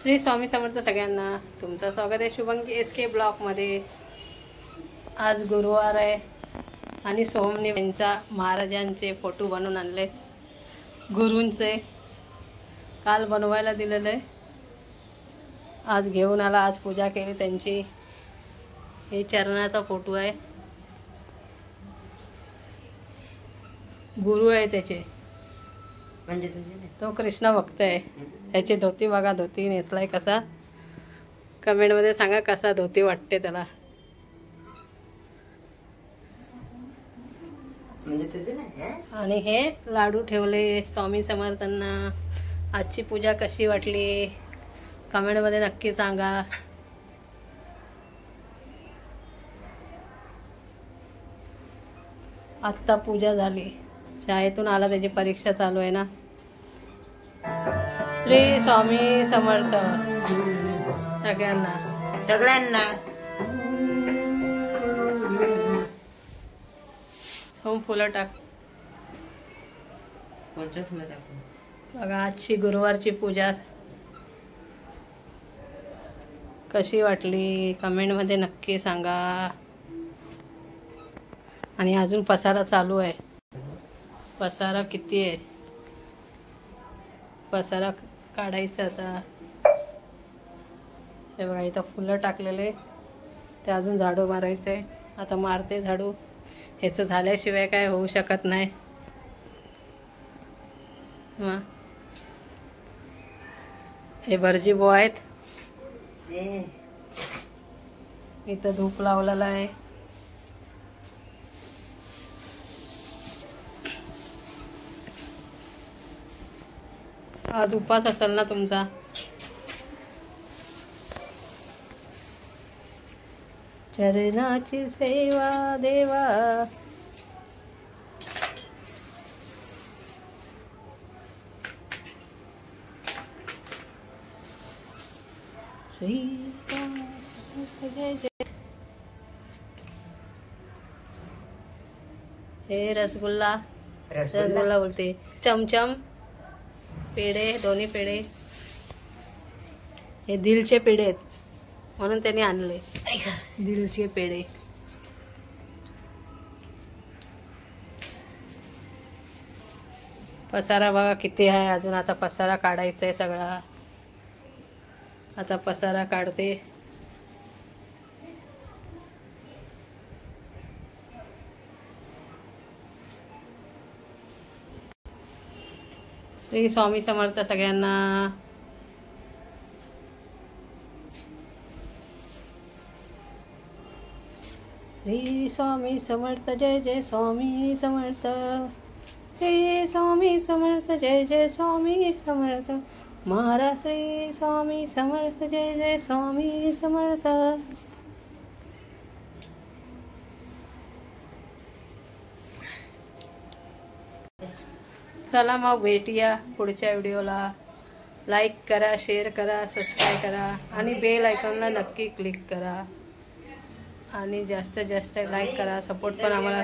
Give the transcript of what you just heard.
श्री स्वामी समर्थ सगळ्यांना तुमचं स्वागत आहे शुभंगी SK ब्लॉगमध्ये। आज गुरुवार आहे आणि सोमनी यांचा महाराजांचे फोटो बनवून आणले, गुरूंचे काल बनवायला दिलेले, आज घेऊन आला, आज पूजा केली त्यांची। हे चरणाचा फोटो आहे, गुरु आहे त्याचे, म्हणजे तुझे नाही तो कृष्ण भक्त आहे। ह्याची धोती बघा, धोती नेसलाय कसा, कमेंट मध्ये सांगा कसा धोती वाटते त्याला। म्हणजे तुझे नाही। आणि हे लाडू ठेवले स्वामी समर्थांना। आजची पूजा कशी वाटली कमेंट मध्ये नक्की सांगा। आत्ता पूजा झाली, शाळेतून आला, त्याची परीक्षा चालू आहे ना। श्री स्वामी समर्थ सगळ्यांना सगळ्यांना। सोम फुलं टाक, कोणचं फुलं टाकू बघा। आजची गुरुवारची पूजा कशी वाटली कमेंट मध्ये नक्की सांगा। आणि अजून पसारा चालू आहे, पसारा किती आहे, पसारा काढायचा आता। हे बघा, इथं फुलं टाकलेले, ते अजून झाडू मारायचे, आता मारते झाडू। ह्याचं झाल्याशिवाय काय होऊ शकत नाही। हे भरजी बो आहेत, इथं धूप लावलेला आहे। आज उपास असेल ना तुमचा। चरणाची सेवा देवा, श्री जय जय। हे रसगुल्ला, रसगुल्ला बोलते, चमचम, पेढे, दोन्ही पेढे, हे दिलचे पेढे आहेत म्हणून त्यांनी आणले, दिलचे पेढे। पसारा बघा किती आहे, अजून आता पसारा काढायचा आहे सगळा। आता पसारा काढते। श्री स्वामी समर्थ सगळ्यांना। श्री स्वामी समर्थ, जय जय स्वामी समर्थ, श्री स्वामी समर्थ, जय जय स्वामी समर्थ, महाराज श्री स्वामी समर्थ, जय जय स्वामी समर्थ। चला मग भेटूया पुढच्या व्हिडिओला। लाईक करा, शेअर करा, सबस्क्राईब करा आणि बेल आयकॉनला नक्की क्लिक करा। आणि जास्तीत जास्त लाईक करा, सपोर्ट पण आम्हाला